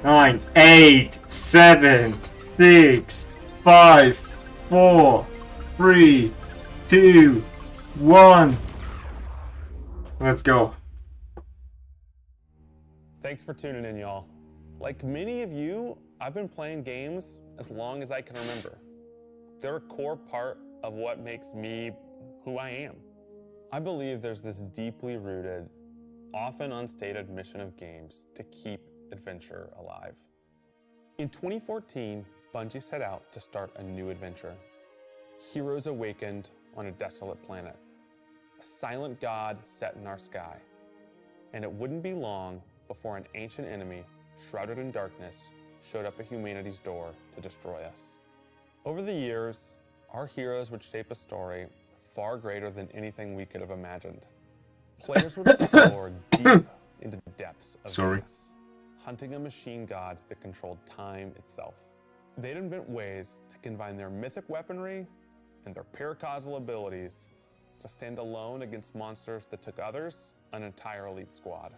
9, 8, 7, 6, 5, 4, 3, 2, 1. Let's go. Thanks for tuning in, y'all. Like many of you, I've been playing games as long as I can remember. They're a core part of what makes me who I am. I believe there's this deeply rooted, often unstated mission of games to keep adventure alive. In 2014, Bungie set out to start a new adventure. Heroes awakened on a desolate planet. A silent god set in our sky. And it wouldn't be long before an ancient enemy, shrouded in darkness, showed up at humanity's door to destroy us. Over the years, our heroes would shape a story far greater than anything we could have imagined. Players would explore deep into the depths of darkness, hunting a machine god that controlled time itself. They'd invent ways to combine their mythic weaponry and their paracausal abilities to stand alone against monsters that took others an entire elite squad.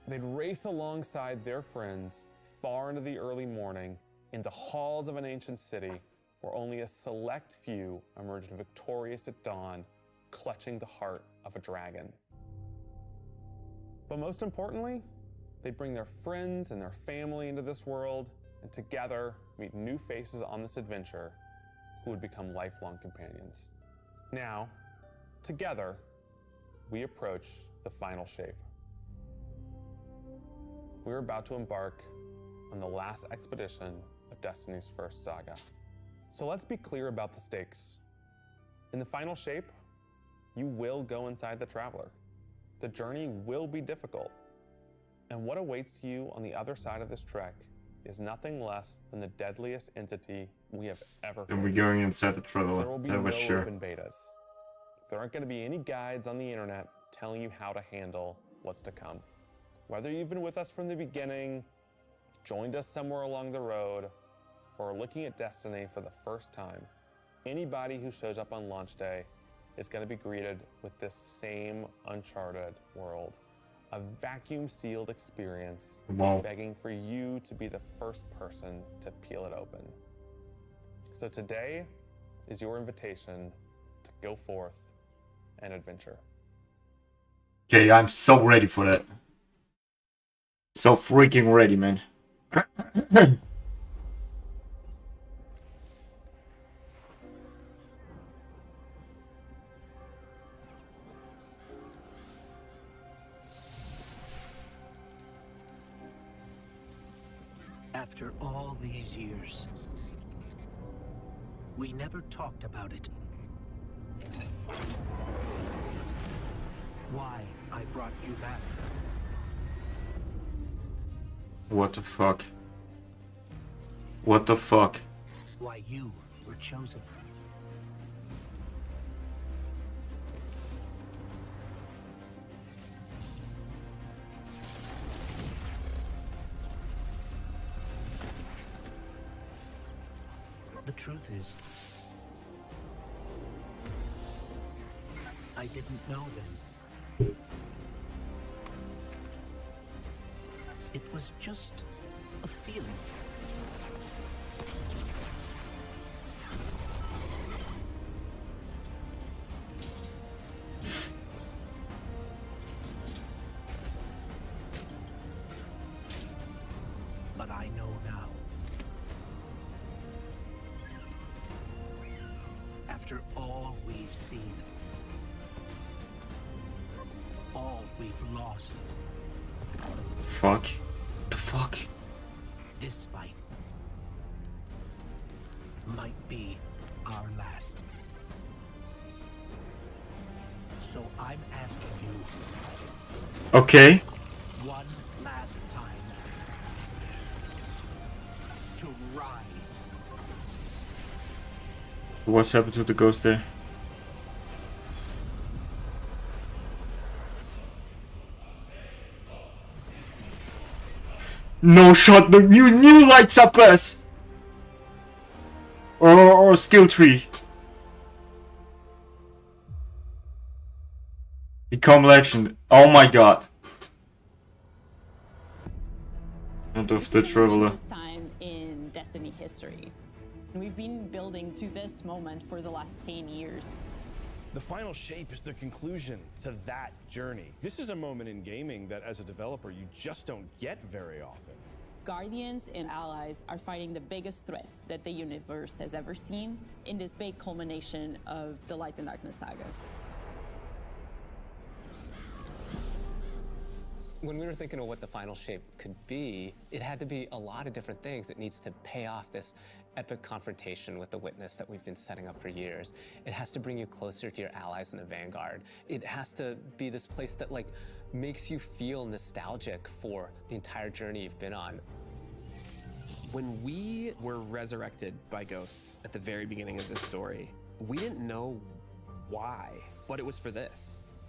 They'd race alongside their friends far into the early morning into halls of an ancient city where only a select few emerged victorious at dawn, clutching the heart of a dragon. But most importantly, they'd bring their friends and their family into this world and together meet new faces on this adventure who would become lifelong companions. Now, together, we approach the final shape. We're about to embark on the last expedition of Destiny's first saga. So let's be clear about the stakes. In the final shape, you will go inside the Traveler. The journey will be difficult. And what awaits you on the other side of this trek is nothing less than the deadliest entity we have ever faced. And we're going inside the Traveler. There will be no open betas. There aren't going to be any guides on the internet telling you how to handle what's to come. Whether you've been with us from the beginning, joined us somewhere along the road, or are looking at Destiny for the first time, anybody who shows up on launch day is going to be greeted with this same uncharted world. A vacuum-sealed experience, begging for you to be the first person to peel it open. So today is your invitation to go forth and adventure. Okay, I'm so ready for that. So freaking ready, man. After all these years, we never talked about it. Why I brought you back. What the fuck? What the fuck? Why you were chosen. The truth is, I didn't know then. It was just a feeling. But I know now. After all we've seen, all we've lost. Fuck. The fuck? This fight might be our last. So I'm asking you. Okay. One last time. To rise. What's happened to the ghost there? No shot, the new lights up class! Or skill tree. Become legend. Oh my god. Out of This the is the Traveler. longest time in Destiny history. We've been building to this moment for the last 10 years. The final shape is the conclusion to that journey. This is a moment in gaming that, as a developer, you just don't get very often. Guardians and allies are fighting the biggest threat that the universe has ever seen in this big culmination of the Light and Darkness saga. When we were thinking of what the final shape could be, it had to be a lot of different things. It needs to pay off this epic confrontation with the Witness that we've been setting up for years. It has to bring you closer to your allies in the Vanguard. It has to be this place that like makes you feel nostalgic for the entire journey you've been on. When we were resurrected by ghosts at the very beginning of this story, we didn't know why, but it was for this.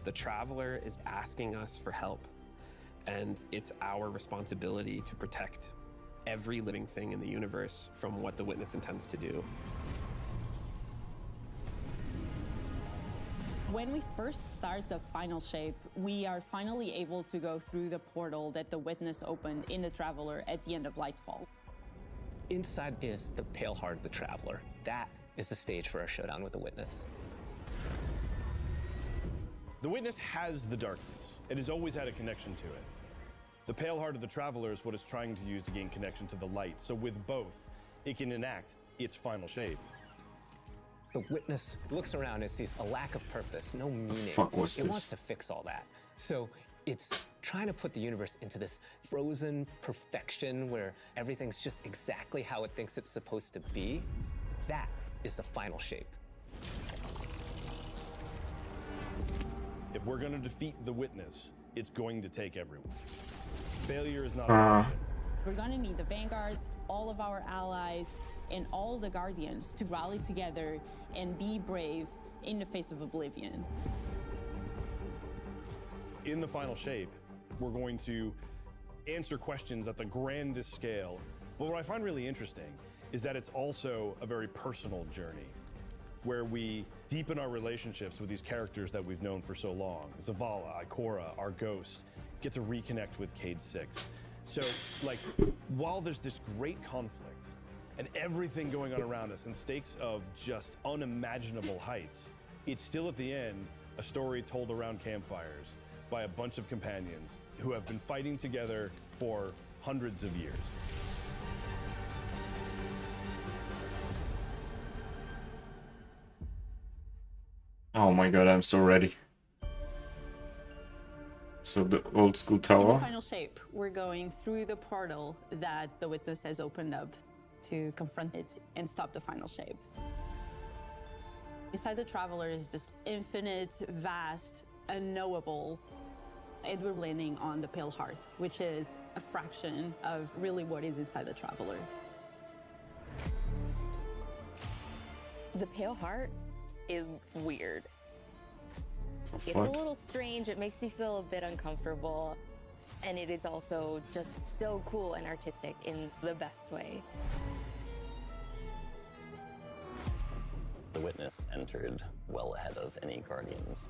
The Traveler is asking us for help, and it's our responsibility to protect every living thing in the universe from what the Witness intends to do. When we first start the final shape, we are finally able to go through the portal that the Witness opened in the Traveler at the end of Lightfall. Inside is the pale heart of the Traveler. That is the stage for our showdown with the Witness. The Witness has the darkness. It has always had a connection to it. The pale heart of the Traveler is what it's trying to use to gain connection to the light. So with both, it can enact its final shape. The Witness looks around and sees a lack of purpose, no meaning. fuck was It this? wants to fix all that. So it's trying to put the universe into this frozen perfection where everything's just exactly how it thinks it's supposed to be. That is the final shape. If we're going to defeat the Witness, it's going to take everyone. Failure is not an option. We're gonna need the Vanguard, all of our allies, and all the Guardians to rally together and be brave in the face of Oblivion. In the final shape, we're going to answer questions at the grandest scale. But what I find really interesting is that it's also a very personal journey where we deepen our relationships with these characters that we've known for so long. Zavala, Ikora, our ghost, get to reconnect with Cade 6. So, like, while there's this great conflict and everything going on around us and stakes of just unimaginable heights, it's still at the end a story told around campfires by a bunch of companions who have been fighting together for hundreds of years. Oh my god, I'm so ready. So the old school In the tower. final shape, we're going through the portal that the Witness has opened up to confront it and stop the final shape. Inside the Traveler is just infinite, vast, unknowable. And we're landing on the Pale Heart, which is a fraction of really what is inside the Traveler. The Pale Heart is weird. It's a Fuck. little strange. It makes you feel a bit uncomfortable. And it is also just so cool and artistic in the best way. The Witness entered well ahead of any Guardians,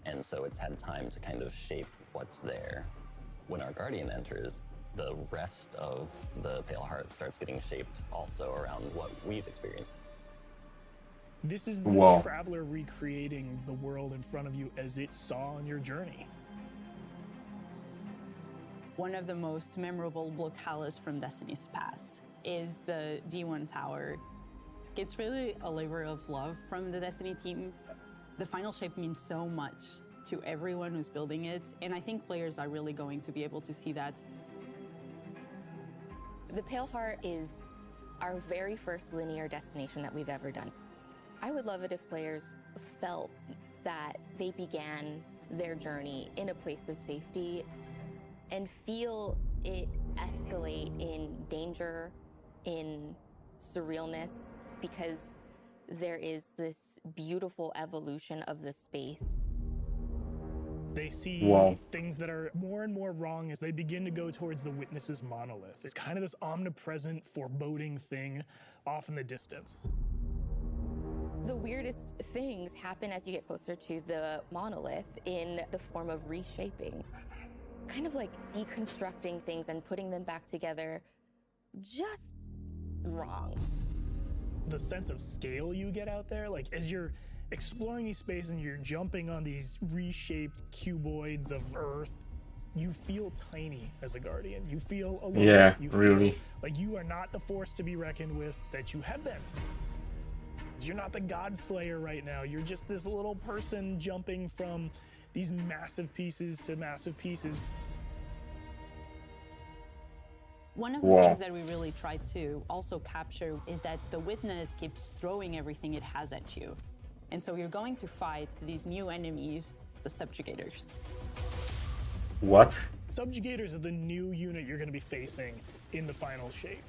and so it's had time to kind of shape what's there. When our Guardian enters, the rest of the Pale Heart starts getting shaped also around what we've experienced. This is the Wow. Traveler recreating the world in front of you as it saw on your journey. One of the most memorable locales from Destiny's past is the D1 Tower. It's really a labor of love from the Destiny team. The final shape means so much to everyone who's building it, and I think players are really going to be able to see that. The Pale Heart is our very first linear destination that we've ever done. I would love it if players felt that they began their journey in a place of safety and feel it escalate in danger, in surrealness, because there is this beautiful evolution of the space. They see Wow. things that are more and more wrong as they begin to go towards the Witness's monolith. It's kind of this omnipresent, foreboding thing off in the distance. The weirdest things happen as you get closer to the monolith in the form of reshaping. kind of like deconstructing things and putting them back together just wrong. The sense of scale you get out there, like as you're exploring these spaces and you're jumping on these reshaped cuboids of Earth, you feel tiny as a Guardian. You feel alone. Yeah, you feel really. like you are not the force to be reckoned with that you have been. You're not the God Slayer right now. You're just this little person jumping from these massive pieces to massive pieces. One of the Wow. things that we really tried to also capture is that the Witness keeps throwing everything it has at you. And so you're going to fight these new enemies, the Subjugators. What? Subjugators are the new unit you're going to be facing in the final shape.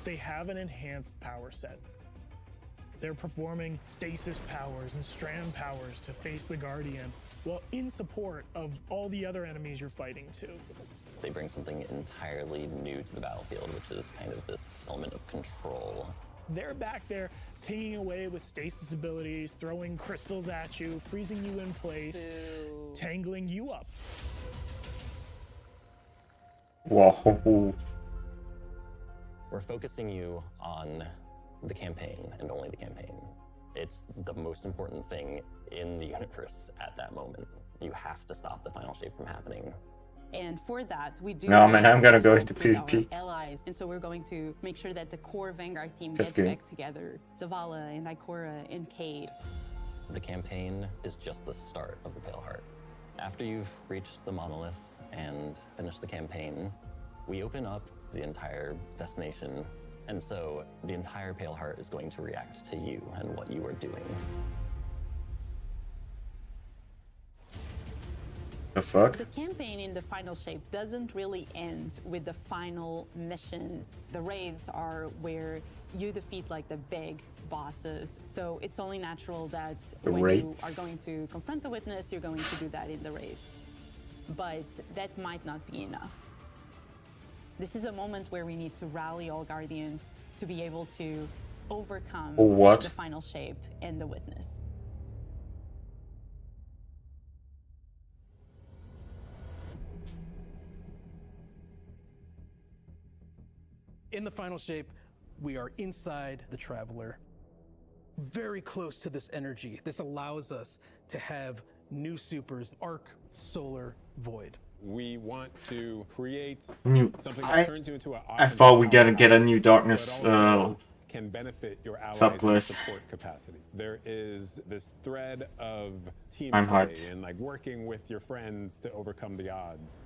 They have an enhanced power set. They're performing stasis powers and strand powers to face the Guardian, while in support of all the other enemies you're fighting too. They bring something entirely new to the battlefield, which is kind of this element of control. They're back there pinging away with stasis abilities, throwing crystals at you, freezing you in place, tangling you up. Wow. We're focusing you on the campaign and only the campaign. It's the most important thing in the universe at that moment. You have to stop the final shape from happening. And for that, we do. No, man, I'm gonna go into with our PvP. allies, and so we're going to make sure that the core Vanguard team That's gets good. back together. Zavala and Ikora and Cade. The campaign is just the start of the Pale Heart. After you've reached the monolith and finished the campaign, we open up the entire destination, and so the entire Pale Heart is going to react to you and what you are doing. The fuck? The campaign in the final shape doesn't really end with the final mission. The raids are where you defeat like the big bosses. So it's only natural that The when raids? you are going to confront the Witness, you're going to do that in the raid. But that might not be enough. This is a moment where we need to rally all Guardians to be able to overcome What? the final shape and the Witness. In the final shape, we are inside the Traveler, very close to this energy. This allows us to have new supers, Arc, Solar, Void. We want to create New. something I that turns you into an I thought we gotta get a new but darkness. also can benefit your allies subclass. with support capacity. There is this thread of team I'm play hyped. and like working with your friends to overcome the odds.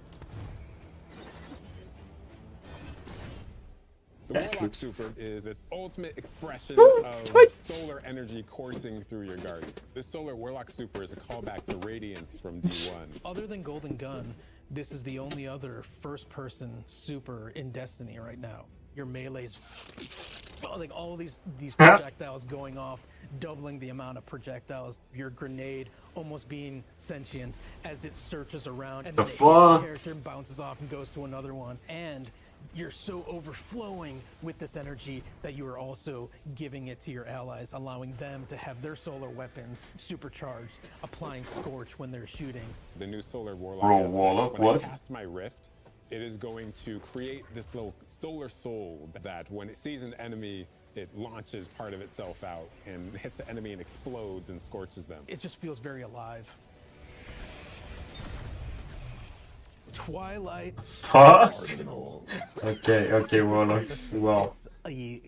The That Warlock keeps- Super is its ultimate expression Woo, of tight. solar energy coursing through your Guardian. This Solar Warlock Super is a callback to Radiance from D1. Other than Golden Gun, this is the only other first-person super in Destiny right now. Your melee's like all of these projectiles going off, doubling the amount of projectiles. Your grenade almost being sentient as it searches around, and The then it hits fuck? the character and bounces off and goes to another one. And you're so overflowing with this energy that you are also giving it to your allies, allowing them to have their solar weapons supercharged, applying Scorch when they're shooting. The new Solar Warlock. Bro, has- Warlock, when what? I cast my Rift, it is going to create this little solar soul that when it sees an enemy, it launches part of itself out and hits the enemy and explodes and scorches them. It just feels very alive. Twilight Huh? Arsenal. Okay, Warlocks. Well, It's a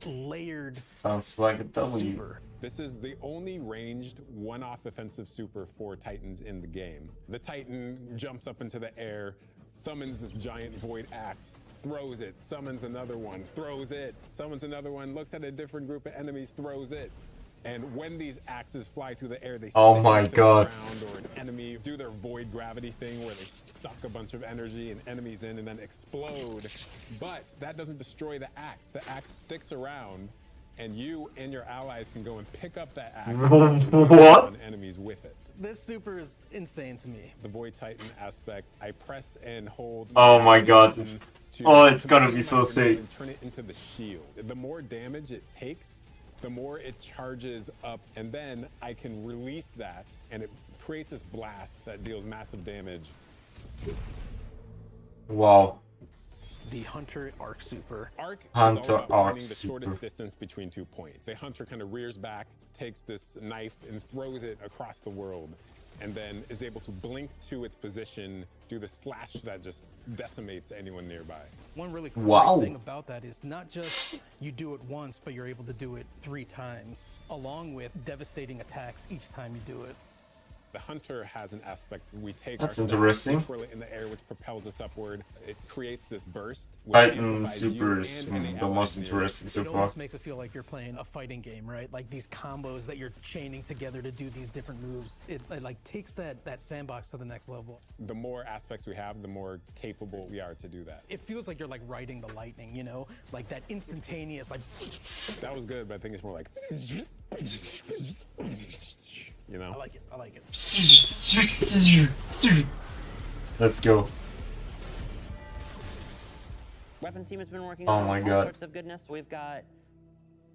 layered sounds like a W. super. This is the only ranged one-off offensive super for Titans in the game. The Titan jumps up into the air, summons this giant void axe, throws it, summons another one, throws it, summons another one, looks at a different group of enemies, throws it. And when these axes fly through the air, they Oh stick my into the God. ground, or an enemy do their void gravity thing where they suck a bunch of energy and enemies in and then explode. But that doesn't destroy the axe. The axe sticks around, and you and your allies can go and pick up that axe and What? on enemies with it. This super is insane to me. The Void Titan aspect, I press and hold. Oh my God, button it's- to oh, it's take gonna my be so grenade sick. and turn it into the shield. The more damage it takes, the more it charges up, and then I can release that, and it creates this blast that deals massive damage. Wow. The Hunter Arc Super. Arc Hunter is all about Arc finding the Super. shortest distance between 2 points. The Hunter kind of rears back, takes this knife and throws it across the world, and then is able to blink to its position, do the slash that just decimates anyone nearby. One really cool Wow. thing about that is not just you do it once, but you're able to do it 3 times, along with devastating attacks each time you do it. The Hunter has an aspect. We take That's our staff, interesting. twirl it in the air, which propels us upward. It creates this burst. which Titan amplifies you Super is and any the allies most near you. interesting so It far. almost makes it feel like you're playing a fighting game, right? Like these combos that you're chaining together to do these different moves. It like takes that sandbox to the next level. The more aspects we have, the more capable we are to do that. It feels like you're like riding the lightning, you know? Like that instantaneous, like That was good, but I think it's more like, you know? I like it, I like it. Let's go. Weapons team has been working Oh on my all God. sorts of goodness. We've got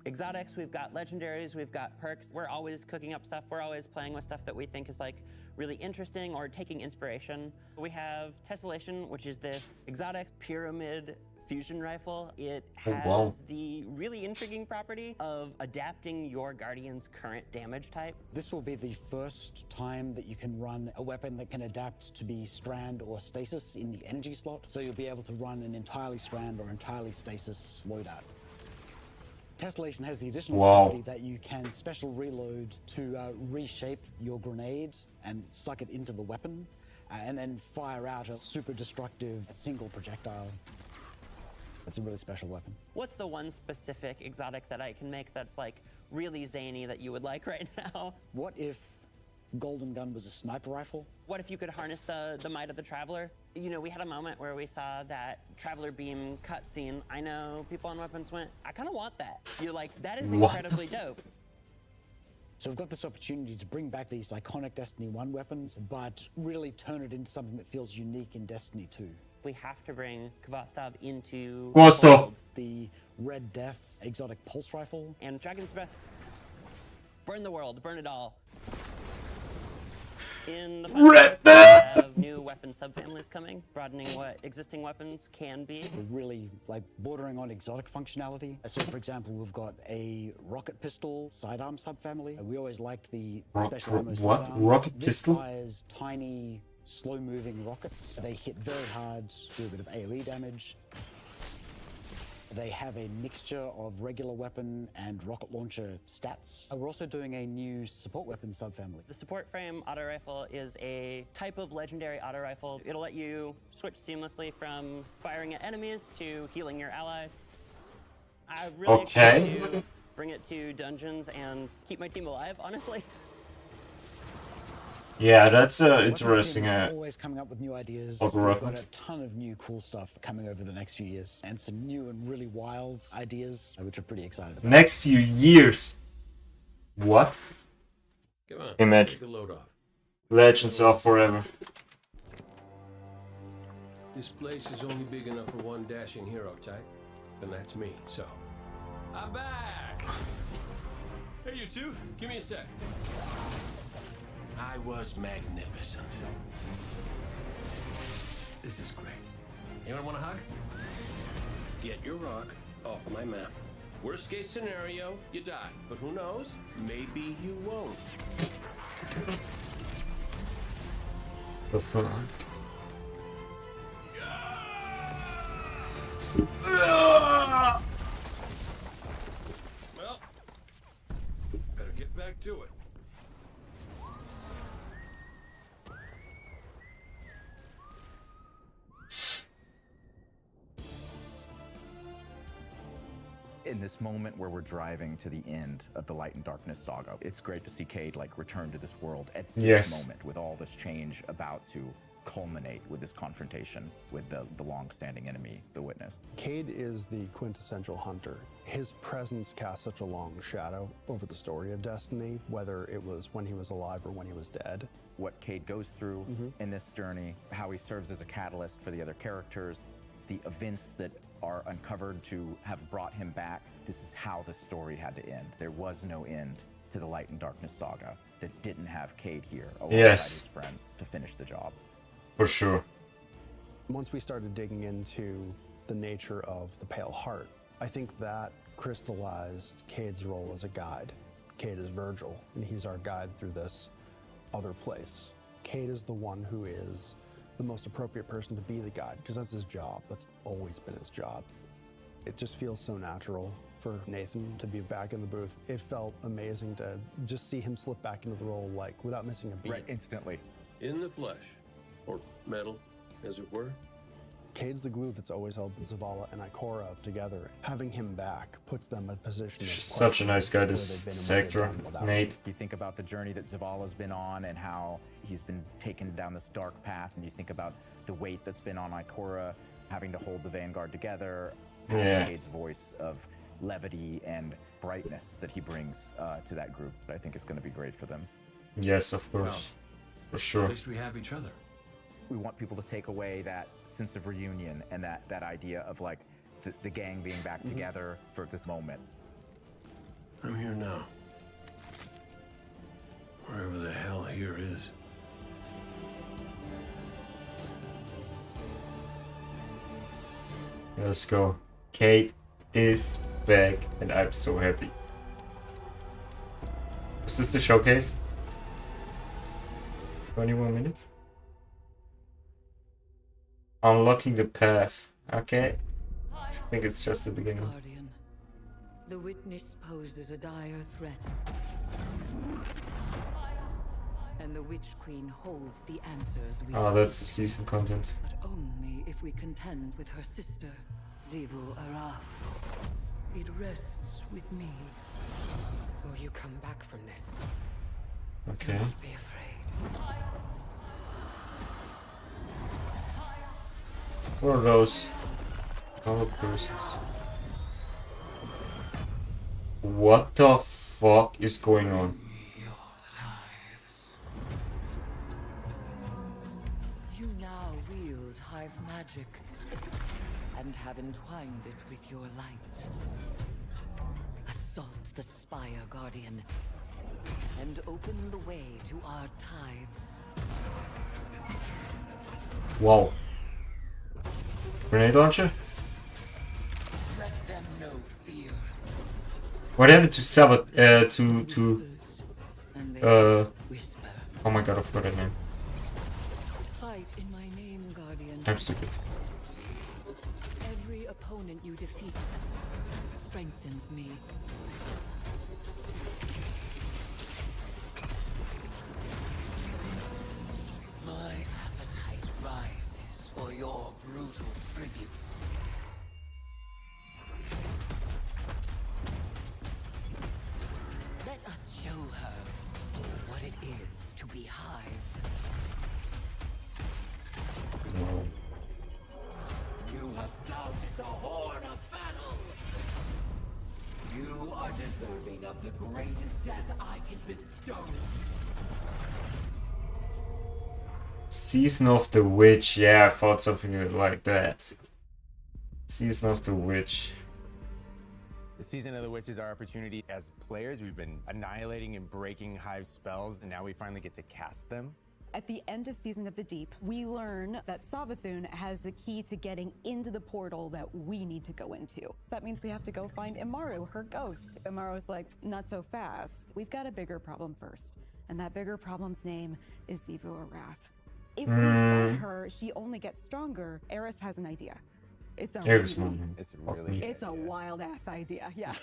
exotics, we've got legendaries, we've got perks. We're always cooking up stuff. We're always playing with stuff that we think is like really interesting or taking inspiration. We have Tessellation, which is this exotic pyramid fusion rifle. It Oh, has wow. the really intriguing property of adapting your Guardian's current damage type. This will be the first time that you can run a weapon that can adapt to be strand or stasis in the energy slot. So you'll be able to run an entirely strand or entirely stasis loadout. Tessellation has the additional Wow. property that you can special reload to reshape your grenade and suck it into the weapon, and then fire out a super destructive single projectile. It's a really special weapon. What's the one specific exotic that I can make that's like really zany that you would like right now? What if Golden Gun was a sniper rifle? What if you could harness the might of the Traveler? You know, we had a moment where we saw that Traveler Beam cutscene. I know people on Weapons went, I kind of want that. You're like, that is What the incredibly dope. So we've got this opportunity to bring back these iconic Destiny 1 weapons, but really turn it into something that feels unique in Destiny 2. We have to bring Kvostov into Kvostov. Gold. The Red Death exotic pulse rifle. And Dragon's Breath. Burn the world, burn it all. In the final Red set, we Death! have new weapon subfamilies coming, broadening what existing weapons can be. We're really like bordering on exotic functionality. So for example, we've got a rocket pistol sidearm subfamily. We always liked the special ammo what? sidearms. Rocket This pistol? fires tiny, slow-moving rockets. They hit very hard, do a bit of AoE damage. They have a mixture of regular weapon and rocket launcher stats. We're also doing a new support weapon subfamily. The support frame auto rifle is a type of legendary auto rifle. It'll let you switch seamlessly from firing at enemies to healing your allies. I really Okay. expect to bring it to dungeons and keep my team alive, honestly. Yeah, that's Weapons interesting. team is always coming up with new ideas. Auto We've rifle. got a ton of new cool stuff coming over the next few years, and some new and really wild ideas, which we're pretty excited about. Next few years. What? Come on, Image. take a load off. Legends are forever. This place is only big enough for one dashing hero type, and that's me, so... I'm back! Hey, you two, give me a sec. I was magnificent. This is great. Anyone want a hug? Get your rock off my map. Worst case scenario, you die. But who knows? Maybe you won't. The fuck? Well, better get back to it. In this moment where we're driving to the end of the Light and Darkness saga, it's great to see Cade like return to this world at this Yes. moment with all this change about to culminate with this confrontation with the long-standing enemy, the Witness. Cade is the quintessential hunter. His presence casts such a long shadow over the story of Destiny, whether it was when he was alive or when he was dead. What Cade goes through in this journey, how he serves as a catalyst for the other characters, the events that are uncovered to have brought him back. This is how the story had to end. There was no end to the Light and Darkness saga that didn't have Cade here alongside Yes. his friends to finish the job. For sure. Once we started digging into the nature of the Pale Heart, I think that crystallized Cade's role as a guide. Cade is Virgil, and he's our guide through this other place. Cade is the one who is the most appropriate person to be the guide, because that's his job. That's always been his job. It just feels so natural for Nathan to be back in the booth. It felt amazing to just see him slip back into the role, like, without missing a beat. Right, instantly. In the flesh, or metal, as it were. Cade's the glue that's always held Zavala and Ikora together. Having him back puts them in a position of Such a nice guy, this where they've been and what they've sector, done without him. Nate. You think about the journey that Zavala's been on and how he's been taken down this dark path, and you think about the weight that's been on Ikora, having to hold the Vanguard together, Yeah. Cade's voice of levity and brightness that he brings to that group, that I think is going to be great for them. Yes, of course. Well, For sure. At least we have each other. We want people to take away that sense of reunion and that idea of like the gang being back together for this moment. I'm here now. Wherever the hell here is. Let's go. Cade is back, and I'm so happy. Is this the showcase? 21 minutes? Unlocking the path. Okay. I think it's just the beginning. Guardian, the witness poses a dire threat. And the Witch Queen holds the answers we Oh, that's the seek. season content. But only if we contend with her sister, Zivu Araf. It rests with me. Will you come back from this? Okay. Do not be afraid. What are those? Other persons. What the fuck is going on? You now wield hive magic and have entwined it with your light. Assault the Spire, Guardian, and open the way to our tides. Wow. Grenade launcher? Let them know fear. What happened to Sabat? Whisper. Oh my god, I forgot her name. Fight in my name, Guardian. I'm stupid. Every opponent you defeat strengthens me. My appetite rises for your brutal tributes. Let us show her what it is to be Hive. Wow. You have sounded the horn of battle! You are deserving of the greatest death I can bestow. Season of the Witch. Yeah, I thought something like that. Season of the Witch. The Season of the Witch is our opportunity as players. We've been annihilating and breaking Hive spells, and now we finally get to cast them. At the end of Season of the Deep, we learn that Savathun has the key to getting into the portal that we need to go into. That means we have to go find Imaru, her ghost. Imaru's like, not so fast. We've got a bigger problem first, and that bigger problem's name is Zivu Araf. If we fight her, she only gets stronger. Eris has an idea. It's a Eris really- movement. It's really It's a wild ass idea, yeah.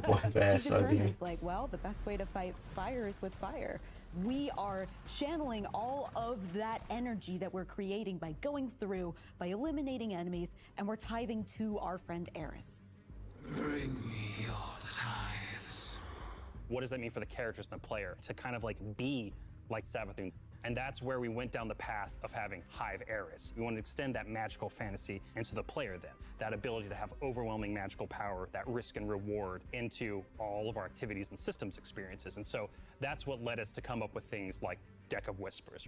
Wild ass She idea. determines, like, well, the best way to fight fire is with fire. We are channeling all of that energy that we're creating by going through, by eliminating enemies, and we're tithing to our friend Eris. Bring me your tithes. What does that mean for the characters and the player to kind of like be like Savathun? And that's where we went down the path of having Hive Eris. We want to extend that magical fantasy into the player then. That ability to have overwhelming magical power, that risk and reward into all of our activities and systems experiences. And so that's what led us to come up with things like Deck of Whispers.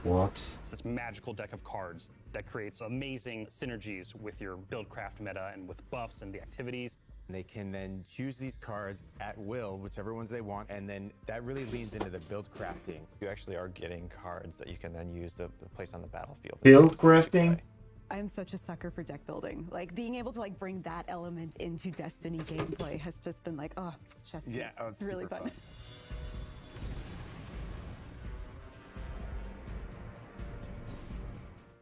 What? It's this magical deck of cards that creates amazing synergies with your buildcraft meta and with buffs and the activities. They can then choose these cards at will, whichever ones they want, and then that really leans into the build crafting. You actually are getting cards that you can then use to place on the battlefield. Build crafting? I'm such a sucker for deck building. Like being able to like bring that element into Destiny gameplay has just been like, oh, chess. Yeah, it's really super fun.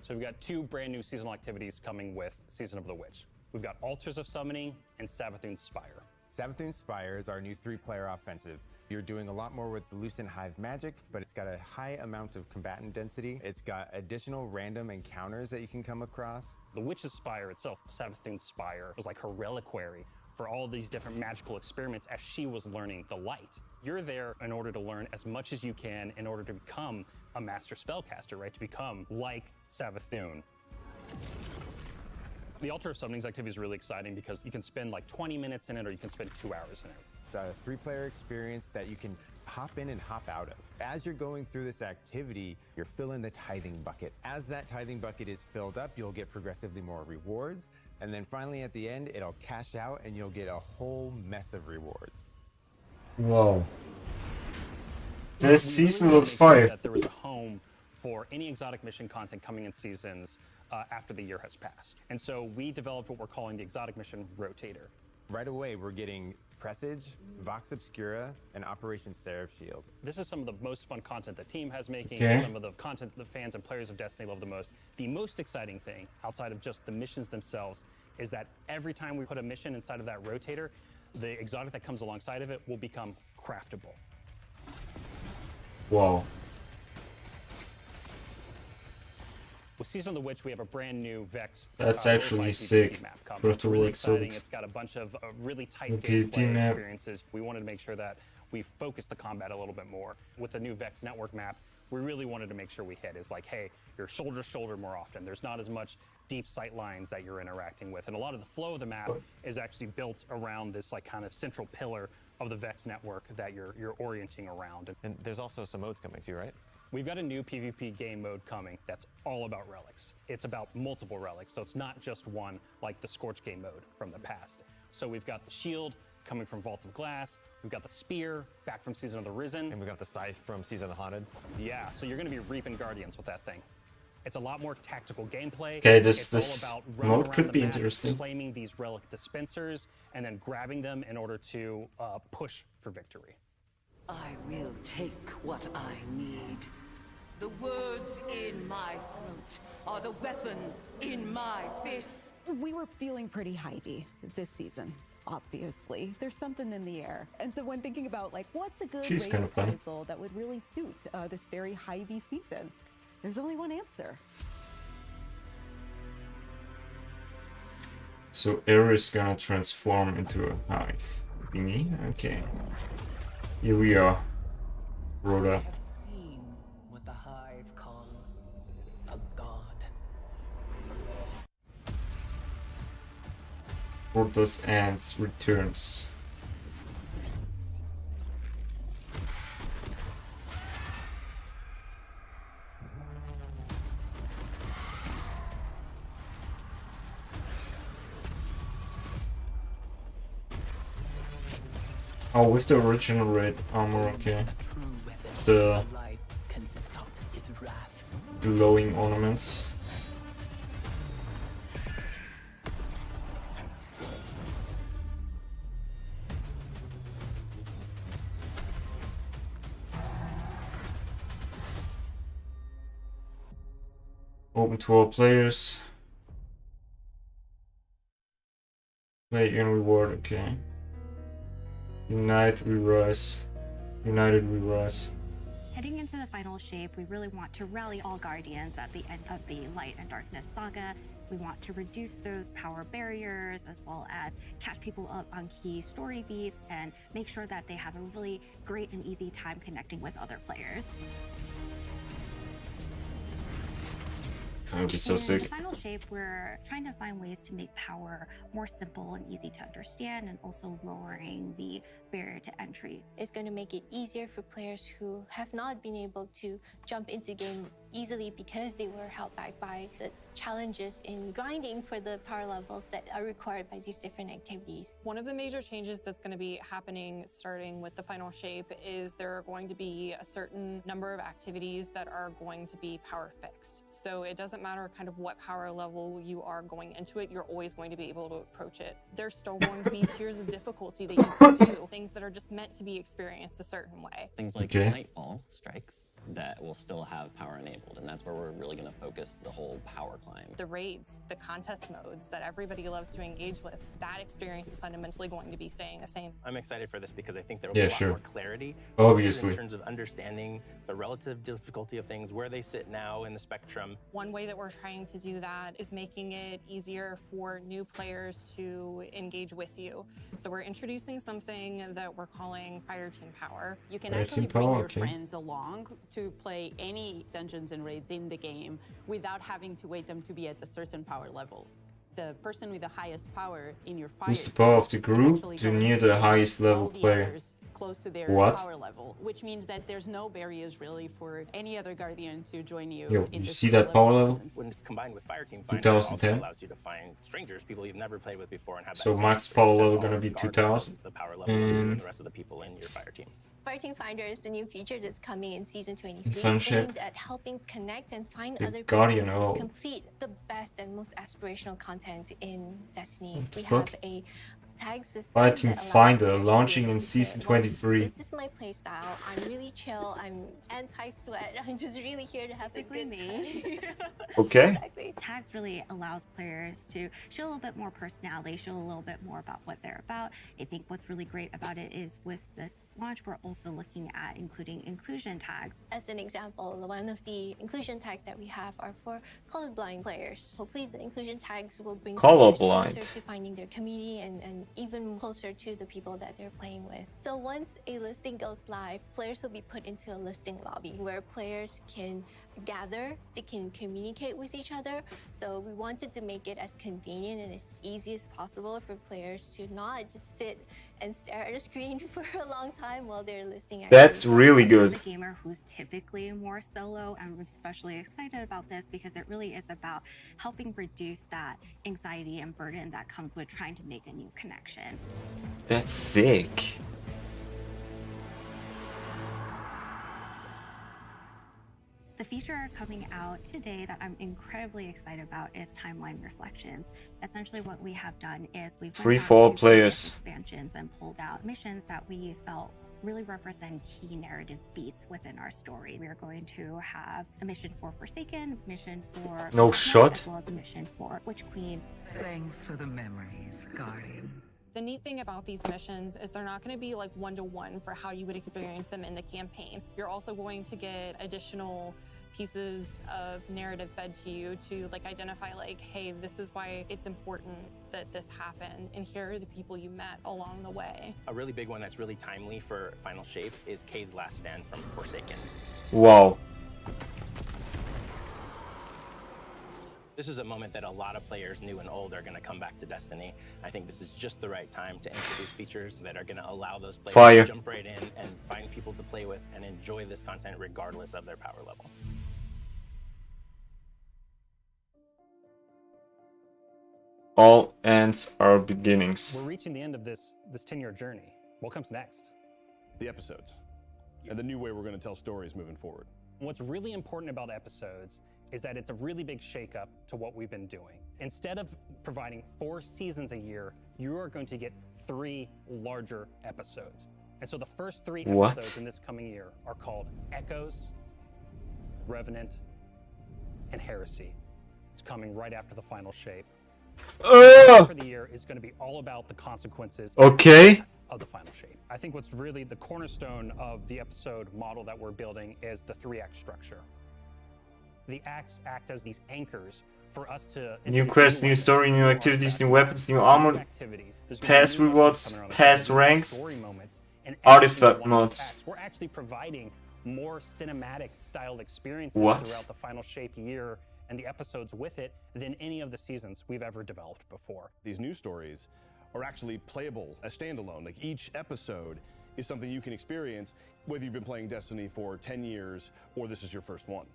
So we've got 2 brand new seasonal activities coming with Season of the Witch. We've got Altars of Summoning and Savathun's Spire. Savathun's Spire is our new 3-player offensive. You're doing a lot more with the Lucent Hive magic, but it's got a high amount of combatant density. It's got additional random encounters that you can come across. The Witch's Spire itself, Savathun's Spire, was like her reliquary for all these different magical experiments as she was learning the light. You're there in order to learn as much as you can in order to become a master spellcaster, right? To become like Savathun. The Altar of Summonings activity is really exciting because you can spend like 20 minutes in it or you can spend 2 hours in it. It's a 3-player experience that you can hop in and hop out of. As you're going through this activity, you're filling the tithing bucket. As that tithing bucket is filled up, you'll get progressively more rewards. And then finally at the end, it'll cash out and you'll get a whole mess of rewards. Whoa. We This really season wanted looks to make sure fire. that there was a home for any exotic mission content coming in seasons after the year has passed. And so we developed what we're calling the Exotic Mission Rotator. Right away, we're getting Presage, Vox Obscura, and Operation Seraph Shield. This is some of the most fun content the team has making, Okay. some of the content the fans and players of Destiny love the most. The most exciting thing, outside of just the missions themselves, is that every time we put a mission inside of that rotator, the exotic that comes alongside of it will become craftable. Whoa. With Season of the Witch, we have a brand new Vex. That's lo-fi actually PvP sick. map coming. Proto It's really Works exciting. works. It's got a bunch of really tight Okay, gameplay map. experiences. We wanted to make sure that we focused the combat a little bit more. With the new Vex network map, we really wanted to make sure we hit is like, hey, you're shoulder to shoulder more often. There's not as much deep sight lines that you're interacting with. And a lot of the flow of the map is actually built around this like kind of central pillar of the Vex network that you're orienting around. And there's also some modes coming too, right? We've got a new PvP game mode coming that's all about relics. It's about multiple relics, so it's not just one like the Scorch game mode from the past. So we've got the shield coming from Vault of Glass, we've got the spear back from Season of the Risen. And we've got the scythe from Season of the Haunted. Yeah, so you're gonna be reaping Guardians with that thing. It's a lot more tactical gameplay. Okay, It's this all about running mode around could the be map, interesting. claiming these relic dispensers, and then grabbing them in order to push for victory. I will take what I need. The words in my throat are the weapon in my fist. We were feeling pretty hypey this season. Obviously, there's something in the air. And so when thinking about like what's a good She's raid kind of fun. proposal that would really suit this very hypey season, there's only one answer. So Air is gonna transform into a hive. Be me? Okay. Here we are. Rhoda. have seen what the Hive call a god. Rhoda's Ants returns. Oh, with the original red armor, okay. The Light can stop his wrath. glowing ornaments. Open to all players. Play and reward, okay. Unite, we rise. United, we rise. Heading into the final shape, we really want to rally all Guardians at the end of the Light and Darkness saga. We want to reduce those power barriers as well as catch people up on key story beats and make sure that they have a really great and easy time connecting with other players. That would be so In sick. the final shape, we're trying to find ways to make power more simple and easy to understand and also lowering the barrier to entry. It's going to make it easier for players who have not been able to jump into game easily because they were held back by the challenges in grinding for the power levels that are required by these different activities. One of the major changes that's going to be happening starting with the final shape is there are going to be a certain number of activities that are going to be power fixed. So it doesn't matter kind of what power level you are going into it, you're always going to be able to approach it. There's still going to be tiers of difficulty that you can do, things that are just meant to be experienced a certain way. Things like Nightfall strikes that will still have power enabled, and that's where we're really going to focus the whole power climb. The raids, the contest modes that everybody loves to engage with, that experience is fundamentally going to be staying the same. I'm excited for this because I think there will be a lot more clarity Obviously. in terms of understanding the relative difficulty of things, where they sit now in the spectrum. One way that we're trying to do that is making it easier for new players to engage with you. So we're introducing something that we're calling Fire Team Power. You can Fire actually Team bring Power, your okay. friends along to play any dungeons and raids in the game without having to wait them to be at a certain power level. The person with the highest power in your fire Use the power of the group to near the highest level player. close to their What? power level, which means that there's no barriers really for any other guardian to join you. Yo, in you this see that power level? When it's combined with Fire Team Finder, it also 2010. allows you to find strangers, people you've never played with before, and have that So same max experience. power That's level all gonna be regardless 2000. of the power level of you and And the rest of the people in your Fire Team. Fire Team Finder is the new feature that's coming in Season 23, Friendship. aimed at helping connect and find The other Guardian, people oh. to complete the best and most aspirational content in Destiny. What the We fuck? have a tag system Fire Team that allows Finder players to launching in release season it. Well, 23. This is my playstyle. I'm really chill. I'm anti-sweat. I'm just really here to have a good time. Okay. Exactly. Tags really allows players to show a little bit more personality, show a little bit more about what they're about. I think what's really great about it is with this launch, we're also looking at including inclusion tags. As an example, one of the inclusion tags that we have are for colorblind players. Hopefully the inclusion tags will bring players Colorblind. closer to finding their community and even closer to the people that they're playing with. So once a listing goes live, players will be put into a listing lobby where players can gather, they can communicate with each other. So we wanted to make it as convenient and as easy as possible for players to not just sit and stare at a screen for a long time while they're listing. That's really good. As a gamer who's typically more solo, I'm especially excited about this because it really is about helping reduce that anxiety and burden that comes with trying to make a new connection. That's sick. The feature coming out today that I'm incredibly excited about is Timeline Reflections. Essentially what we have done is we've Free went for all out to players. expansions and pulled out missions that we felt really represent key narrative beats within our story. We are going to have a mission for Forsaken, mission for No Knight, shot. as well as a mission for Witch Queen. Thanks for the memories, Guardian. The neat thing about these missions is they're not going to be like one-to-one for how you would experience them in the campaign. You're also going to get additional pieces of narrative fed to you to like identify like, hey, this is why it's important that this happened, and here are the people you met along the way. A really big one that's really timely for Final Shape is Cade's last stand from Forsaken. Wow. This is a moment that a lot of players, new and old, are going to come back to Destiny. I think this is just the right time to introduce features that are going to allow those players Fire. to jump right in and find people to play with and enjoy this content regardless of their power level. All ends are beginnings. We're reaching the end of this 10-year journey. What comes next? The episodes. And the new way we're going to tell stories moving forward. What's really important about episodes is that it's a really big shakeup to what we've been doing. Instead of providing 4 seasons a year, you are going to get 3 larger episodes. And so the first 3 What? episodes in this coming year are called Echoes, Revenant, and Heresy. It's coming right after the final shape. For the year is going to be all about the consequences Okay. of the final shape. I think what's really the cornerstone of the episode model that we're building is the 3-act structure. The acts act as these anchors for us to New quests, new story, new activities, new weapons, new armor, activities. There's gonna pass be new missions rewards, coming around the pass corner, ranks, story moments, and every artifact single one of those mods. acts, we're actually providing more cinematic styled experiences What? throughout the final shape year and the episodes with it than any of the seasons we've ever developed before. These new stories are actually playable as standalone. Like each episode is something you can experience whether you've been playing Destiny for 10 years or this is your first one.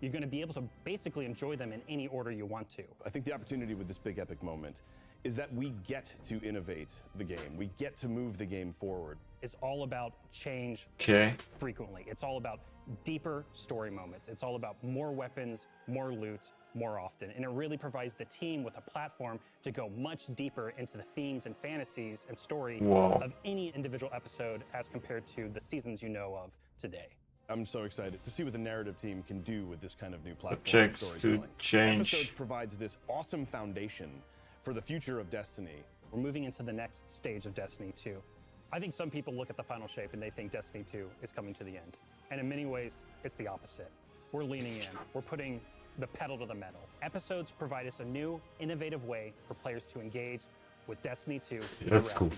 you're going to be able to basically enjoy them in any order you want to. I think the opportunity with this big epic moment is that we get to innovate the game. We get to move the game forward. It's all about change frequently. It's all about deeper story moments. It's all about more weapons, more loot, more often. And it really provides the team with a platform to go much deeper into the themes and fantasies and story of any individual episode as compared to the seasons you know of today. I'm so excited to see what the narrative team can do with this kind of new platform. Objects to storytelling. change. Episodes provides this awesome foundation for the future of Destiny. We're moving into the next stage of Destiny 2. I think some people look at the final shape and they think Destiny 2 is coming to the end. And in many ways, it's the opposite. We're leaning in. We're putting the pedal to the metal. Episodes provide us a new, innovative way for players to engage with Destiny 2. That's cool.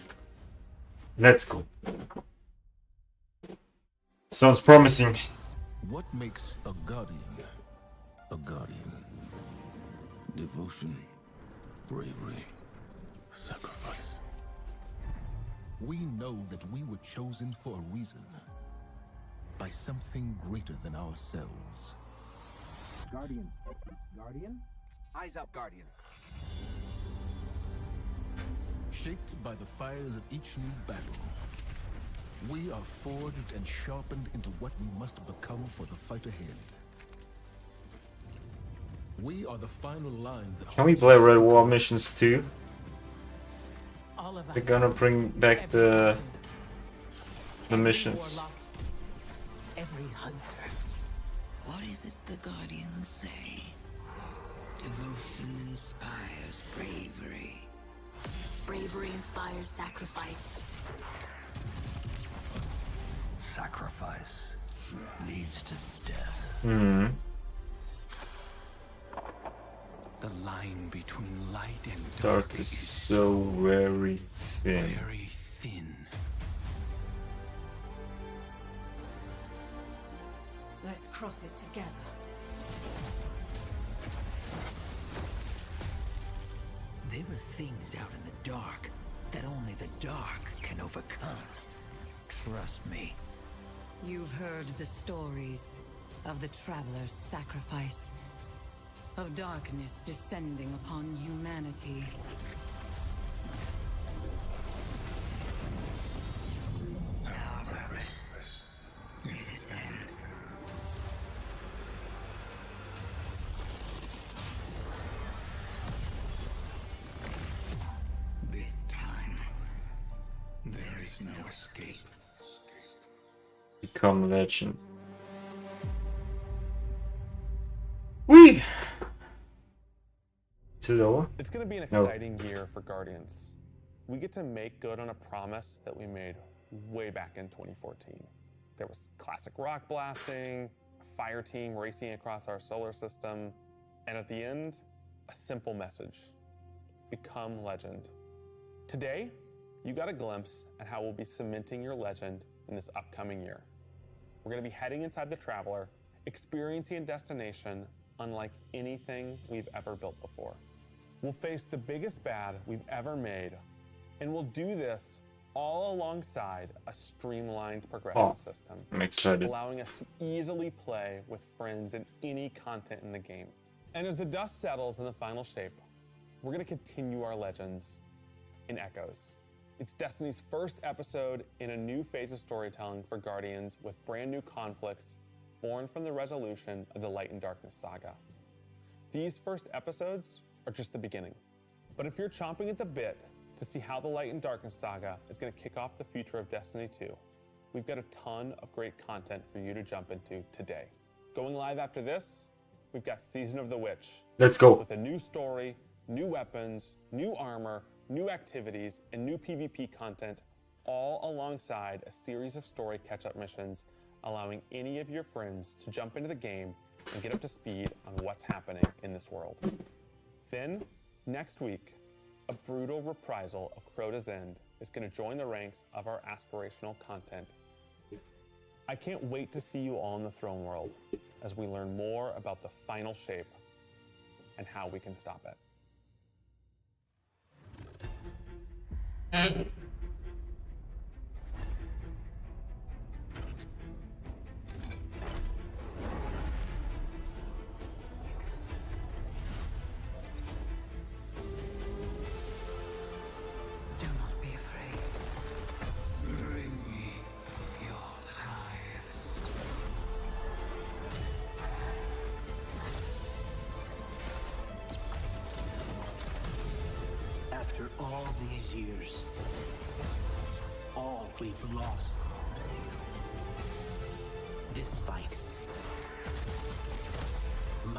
That's cool. Sounds promising. What makes a guardian a guardian? Devotion, bravery, sacrifice. We know that we were chosen for a reason, by something greater than ourselves. Guardian. Guardian? Eyes up, Guardian. Shaped by the fires of each new battle, we are forged and sharpened into what we must become for the fight ahead. We are the final line that... Can we play Red War missions too? They're gonna bring back the missions. Every hunter. What is it the Guardians say? Devotion inspires bravery. Bravery inspires sacrifice. Sacrifice leads to death. Hmm. The line between light and Dark is so very thin. very thin. Let's cross it together. There are things out in the dark that only the dark can overcome. Trust me. You've heard the stories of the Traveler's sacrifice, of darkness descending upon humanity. Now the race is its end. This time, there is no escape. Become legend. Whee! Is it over? It's going to be an No. exciting year for Guardians. We get to make good on a promise that we made way back in 2014. There was classic rock blasting, a fire team racing across our solar system, and at the end, a simple message: become legend. Today, you got a glimpse at how we'll be cementing your legend in this upcoming year. We're going to be heading inside the Traveler, experiencing a destination unlike anything we've ever built before. We'll face the biggest bad we've ever made, and we'll do this all alongside a streamlined progression system, I'm excited. allowing us to easily play with friends in any content in the game. And as the dust settles in the final shape, we're going to continue our legends in Echoes. It's Destiny's first episode in a new phase of storytelling for Guardians, with brand new conflicts born from the resolution of the Light and Darkness saga. These first episodes are just the beginning. But if you're chomping at the bit to see how the Light and Darkness saga is going to kick off the future of Destiny 2, we've got a ton of great content for you to jump into today. Going live after this, we've got Season of the Witch. Let's go. With a new story, new weapons, new armor, new activities, and new PvP content, all alongside a series of story catch-up missions, allowing any of your friends to jump into the game and get up to speed on what's happening in this world. Then, next week, a brutal reprisal of Crota's End is going to join the ranks of our aspirational content. I can't wait to see you all in the Throne World as we learn more about the final shape and how we can stop it. After all these years, all we've lost. This fight.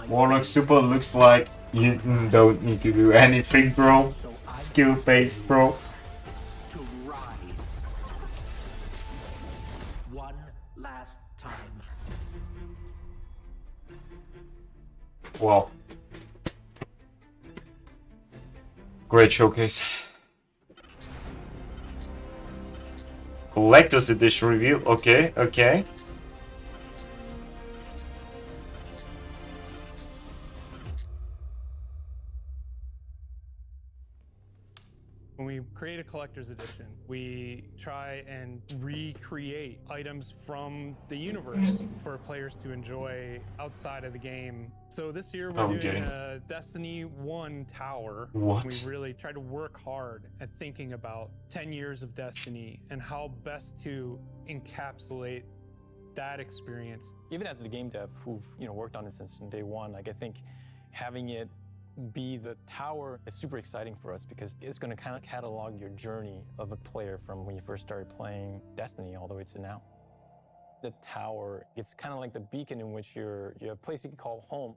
Warlock Super looks like you don't need to do anything, bro. Skill based, bro. To rise. One last time. Wow. Great showcase. Collector's Edition reveal. Okay, okay. When we create a collector's edition, we try and recreate items from the universe for players to enjoy outside of the game. So this year we're doing a Destiny 1 tower. What? We really try to work hard at thinking about 10 years of Destiny and how best to encapsulate that experience. Even as the game dev who've worked on it since day one, like I think having it be the tower is super exciting for us because it's going to kind of catalog your journey of a player from when you first started playing Destiny all the way to now. The tower, it's kind of like the beacon in which you're a place you can call home.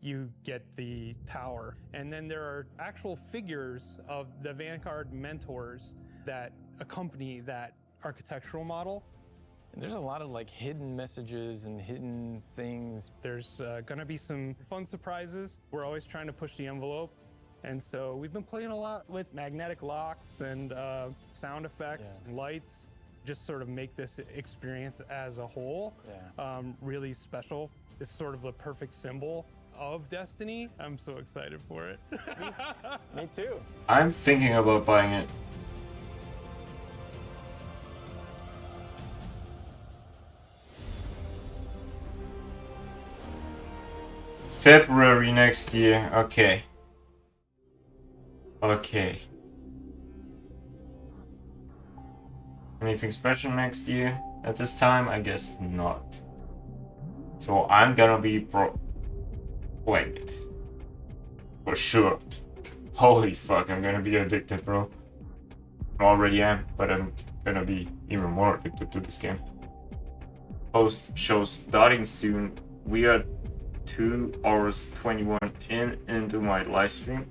You get the tower, and then there are actual figures of the Vanguard mentors that accompany that architectural model. And there's a lot of like hidden messages and hidden things. There's gonna be some fun surprises. We're always trying to push the envelope. And so we've been playing a lot with magnetic locks and sound effects and lights, just sort of make this experience as a whole really special. It's sort of the perfect symbol of Destiny. I'm so excited for it. Me too. I'm thinking about buying it. February next year. Okay. Okay. Anything special next year? At this time, I guess not. So I'm gonna be playing it. For sure. Holy fuck, I'm gonna be addicted, bro. I already am, but I'm gonna be even more addicted to this game. Post show starting soon. We are 2 hours 21 into my live stream.